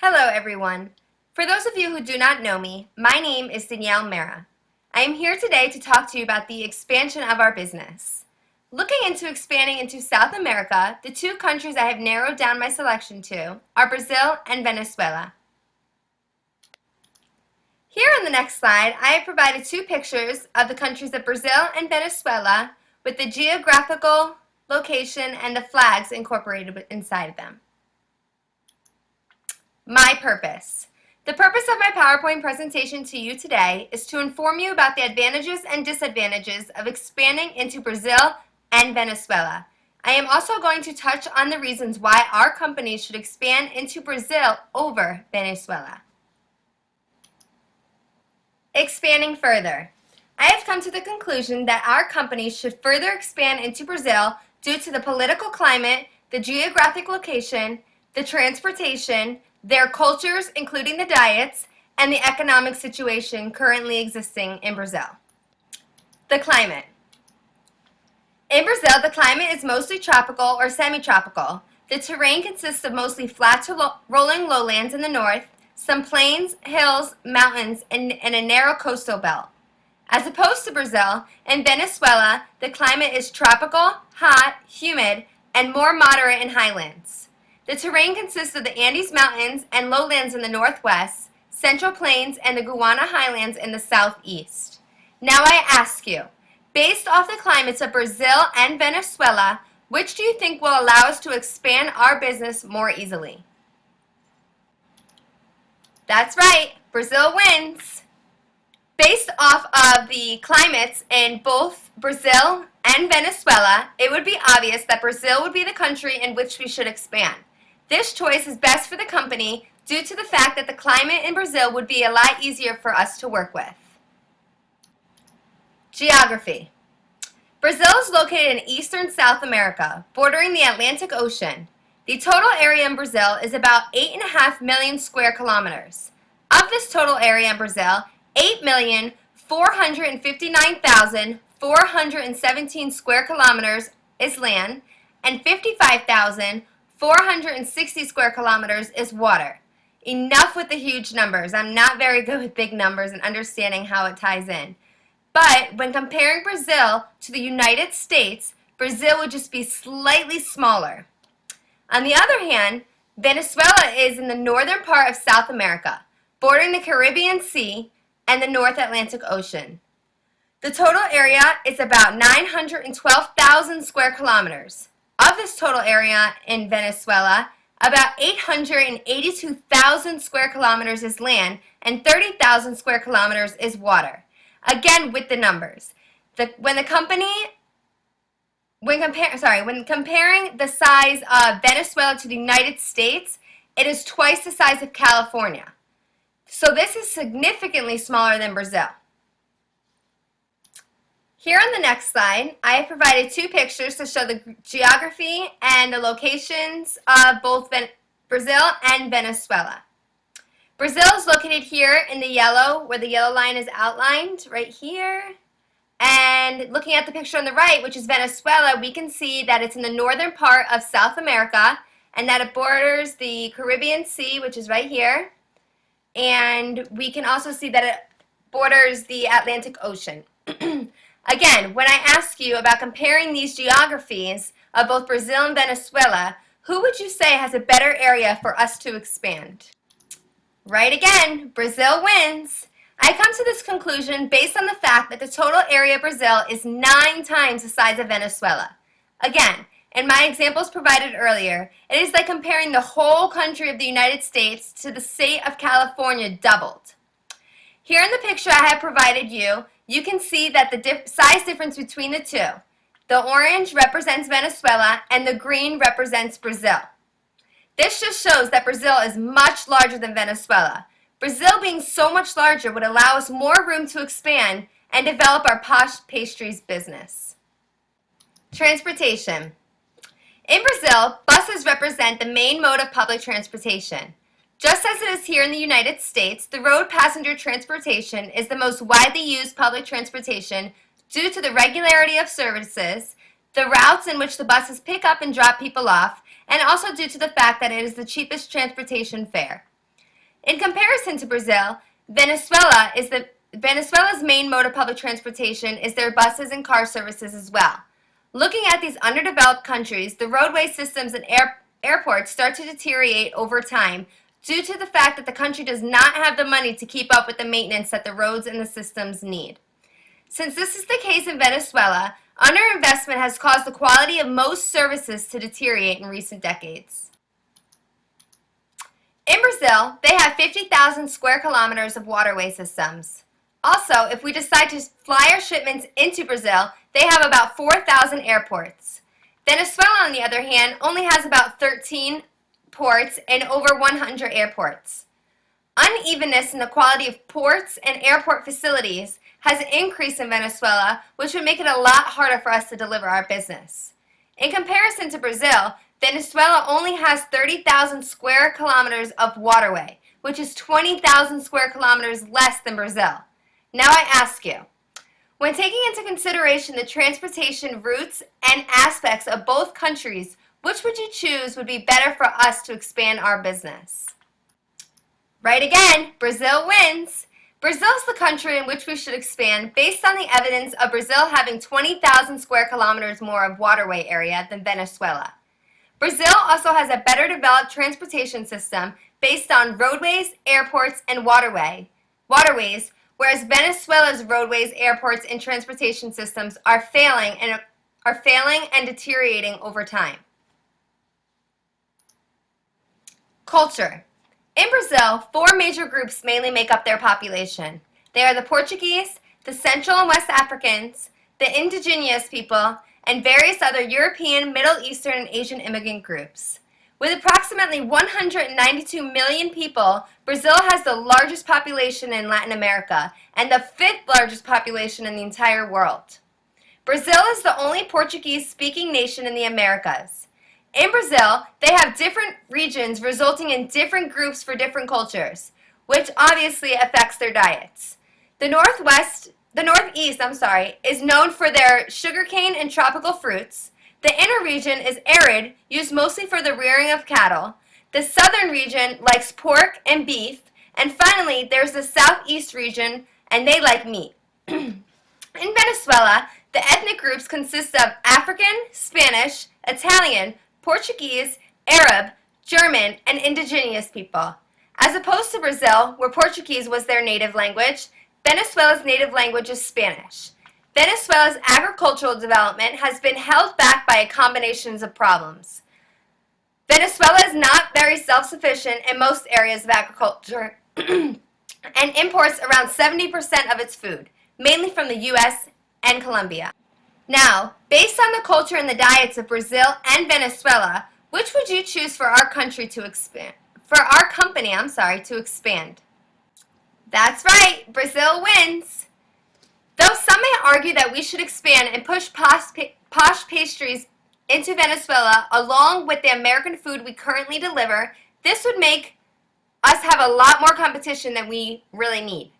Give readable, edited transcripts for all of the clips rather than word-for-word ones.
Hello everyone. For those of you who do not know me, my name is Danielle Mera. I am here today to talk to you about the expansion of our business. Looking into expanding into South America, the two countries I have narrowed down my selection to are Brazil and Venezuela. Here on the next slide, I have provided two pictures of the countries of Brazil and Venezuela with the geographical location and the flags incorporated inside of them. My purpose. The purpose of my PowerPoint presentation to you today is to inform you about the advantages and disadvantages of expanding into Brazil and Venezuela. I am also going to touch on the reasons why our company should expand into Brazil over Venezuela. Expanding further. I have come to the conclusion that our company should further expand into Brazil due to the political climate, the geographic location, the transportation, their cultures, including the diets, and the economic situation currently existing in Brazil. The climate. In Brazil, the climate is mostly tropical or semi-tropical. The terrain consists of mostly flat to rolling lowlands in the north, some plains, hills, mountains, and a narrow coastal belt. As opposed to Brazil, in Venezuela, the climate is tropical, hot, humid, and more moderate in highlands. The terrain consists of the Andes Mountains and lowlands in the northwest, Central Plains, and the Guiana Highlands in the southeast. Now I ask you, based off the climates of Brazil and Venezuela, which do you think will allow us to expand our business more easily? That's right, Brazil wins. Based off of the climates in both Brazil and Venezuela, it would be obvious that Brazil would be the country in which we should expand. This choice is best for the company due to the fact that the climate in Brazil would be a lot easier for us to work with. Geography. Brazil is located in eastern South America, bordering the Atlantic Ocean. The total area in Brazil is about 8.5 million square kilometers. Of this total area in Brazil, 8,459,417 square kilometers is land, and 55,460 square kilometers is water. Enough with the huge numbers. I'm not very good with big numbers and understanding how it ties in. But when comparing Brazil to the United States, Brazil would just be slightly smaller. On the other hand, Venezuela is in the northern part of South America, bordering the Caribbean Sea and the North Atlantic Ocean. The total area is about 912,000 square kilometers. Of this total area in Venezuela, about 882,000 square kilometers is land and 30,000 square kilometers is water. Again, with the numbers. When comparing the size of Venezuela to the United States, it is twice the size of California. So this is significantly smaller than Brazil. Here on the next slide, I have provided two pictures to show the geography and the locations of both Brazil and Venezuela. Brazil is located here in the yellow, where the yellow line is outlined, right here. And looking at the picture on the right, which is Venezuela, we can see that it's in the northern part of South America and that it borders the Caribbean Sea, which is right here. And we can also see that it borders the Atlantic Ocean. Again, when I ask you about comparing these geographies of both Brazil and Venezuela, who would you say has a better area for us to expand? Right again, Brazil wins. I come to this conclusion based on the fact that the total area of Brazil is 9 times the size of Venezuela. Again, in my examples provided earlier, it is like comparing the whole country of the United States to the state of California doubled. Here in the picture I have provided you, you can see that the size difference between the two. The orange represents Venezuela and the green represents Brazil. This just shows that Brazil is much larger than Venezuela. Brazil being so much larger would allow us more room to expand and develop our Posh Pastries business. Transportation. In Brazil, buses represent the main mode of public transportation. Just as it is here in the United States, the road passenger transportation is the most widely used public transportation due to the regularity of services, the routes in which the buses pick up and drop people off, and also due to the fact that it is the cheapest transportation fare. In comparison to Brazil, Venezuela's main mode of public transportation is their buses and car services as well. Looking at these underdeveloped countries, the roadway systems and airports start to deteriorate over time due to the fact that the country does not have the money to keep up with the maintenance that the roads and the systems need. Since this is the case in Venezuela, underinvestment has caused the quality of most services to deteriorate in recent decades. In Brazil, they have 50,000 square kilometers of waterway systems. Also, if we decide to fly our shipments into Brazil, they have about 4,000 airports. Venezuela, on the other hand, only has about 13 ports and over 100 airports. Unevenness in the quality of ports and airport facilities has increased in Venezuela, which would make it a lot harder for us to deliver our business. In comparison to Brazil, Venezuela only has 30,000 square kilometers of waterway, which is 20,000 square kilometers less than Brazil. Now I ask you, when taking into consideration the transportation routes and aspects of both countries, which would you choose would be better for us to expand our business? Right again, Brazil wins. Brazil is the country in which we should expand based on the evidence of Brazil having 20,000 square kilometers more of waterway area than Venezuela. Brazil also has a better developed transportation system based on roadways, airports, and waterways, whereas Venezuela's roadways, airports, and transportation systems are failing and deteriorating over time. Culture. In Brazil, 4 major groups mainly make up their population. They are the Portuguese, the Central and West Africans, the indigenous people, and various other European, Middle Eastern, and Asian immigrant groups. With approximately 192 million people, Brazil has the largest population in Latin America and the 5th largest population in the entire world. Brazil is the only Portuguese-speaking nation in the Americas. In Brazil, they have different regions resulting in different groups for different cultures, which obviously affects their diets. The Northeast, is known for their sugarcane and tropical fruits. The inner region is arid, used mostly for the rearing of cattle. The southern region likes pork and beef. And finally, there's the southeast region, and they like meat. In Venezuela, the ethnic groups consist of African, Spanish, Italian, Portuguese, Arab, German, and indigenous people. As opposed to Brazil, where Portuguese was their native language, Venezuela's native language is Spanish. Venezuela's agricultural development has been held back by a combination of problems. Venezuela is not very self-sufficient in most areas of agriculture and imports around 70% of its food, mainly from the U.S. and Colombia. Now, based on the culture and the diets of Brazil and Venezuela, which would you choose for our company to expand? That's right, Brazil wins. Though some may argue that we should expand and push Posh Pastries into Venezuela along with the American food we currently deliver, this would make us have a lot more competition than we really need.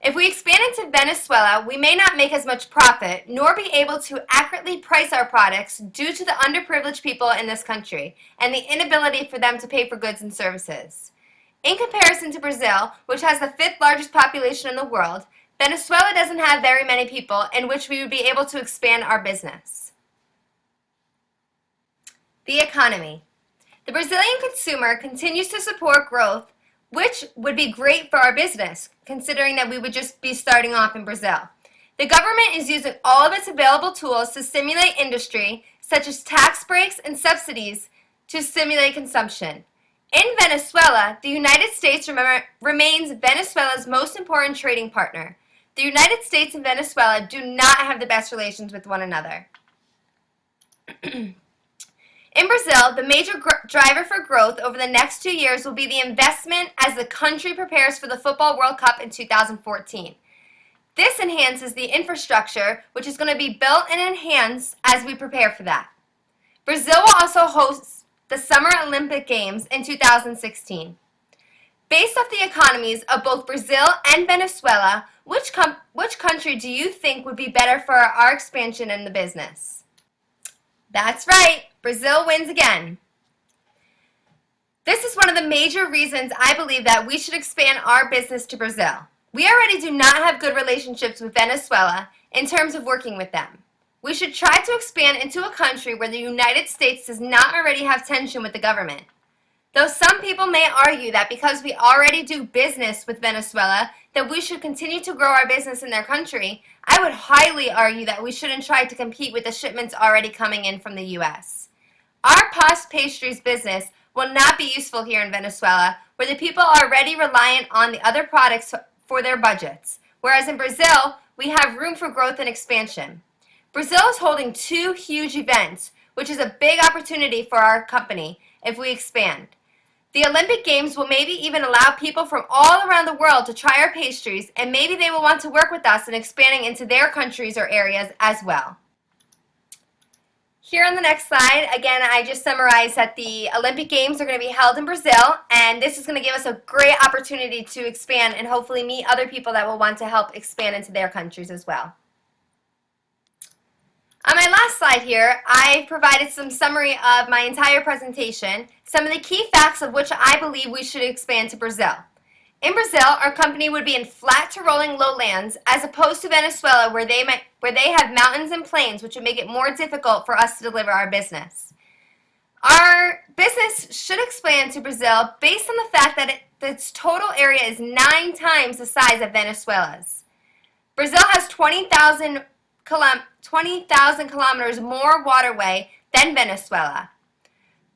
If we expand into Venezuela, we may not make as much profit, nor be able to accurately price our products due to the underprivileged people in this country and the inability for them to pay for goods and services. In comparison to Brazil, which has the 5th largest population in the world, Venezuela doesn't have very many people in which we would be able to expand our business. The economy. The Brazilian consumer continues to support growth, which would be great for our business, considering that we would just be starting off in Brazil. The government is using all of its available tools to stimulate industry, such as tax breaks and subsidies, to stimulate consumption. In Venezuela, the United States remains Venezuela's most important trading partner. The United States and Venezuela do not have the best relations with one another. In Brazil, the major driver for growth over the next 2 years will be the investment as the country prepares for the Football World Cup in 2014. This enhances the infrastructure, which is going to be built and enhanced as we prepare for that. Brazil will also host the Summer Olympic Games in 2016. Based off the economies of both Brazil and Venezuela, which country do you think would be better for our expansion in the business? That's right, Brazil wins again. This is one of the major reasons I believe that we should expand our business to Brazil. We already do not have good relationships with Venezuela in terms of working with them. We should try to expand into a country where the United States does not already have tension with the government. Though some people may argue that because we already do business with Venezuela, that we should continue to grow our business in their country, I would highly argue that we shouldn't try to compete with the shipments already coming in from the U.S. Our Posh Pastries business will not be useful here in Venezuela, where the people are already reliant on the other products for their budgets, whereas in Brazil, we have room for growth and expansion. Brazil is holding 2 huge events, which is a big opportunity for our company if we expand. The Olympic Games will maybe even allow people from all around the world to try our pastries, and maybe they will want to work with us in expanding into their countries or areas as well. Here on the next slide, again, I just summarized that the Olympic Games are going to be held in Brazil, and this is going to give us a great opportunity to expand and hopefully meet other people that will want to help expand into their countries as well. On my last slide here, I provided some summary of my entire presentation, some of the key facts of which I believe we should expand to Brazil. In Brazil, our company would be in flat to rolling lowlands as opposed to Venezuela where they have mountains and plains, which would make it more difficult for us to deliver our business. Our business should expand to Brazil based on the fact that its total area is 9 times the size of Venezuela's. Brazil has 20,000 kilometers more waterway than Venezuela.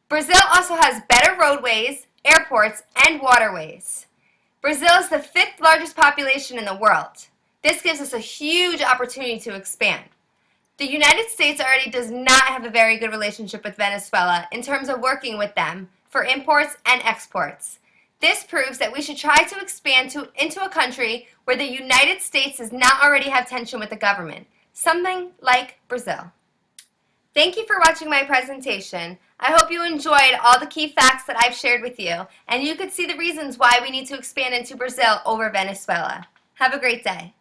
Brazil also has better roadways, airports, and waterways. Brazil is the 5th largest population in the world. This gives us a huge opportunity to expand. The United States already does not have a very good relationship with Venezuela in terms of working with them for imports and exports. This proves that we should try to expand into a country where the United States does not already have tension with the government, something like Brazil. Thank you for watching my presentation. I hope you enjoyed all the key facts that I've shared with you, and you could see the reasons why we need to expand into Brazil over Venezuela. Have a great day.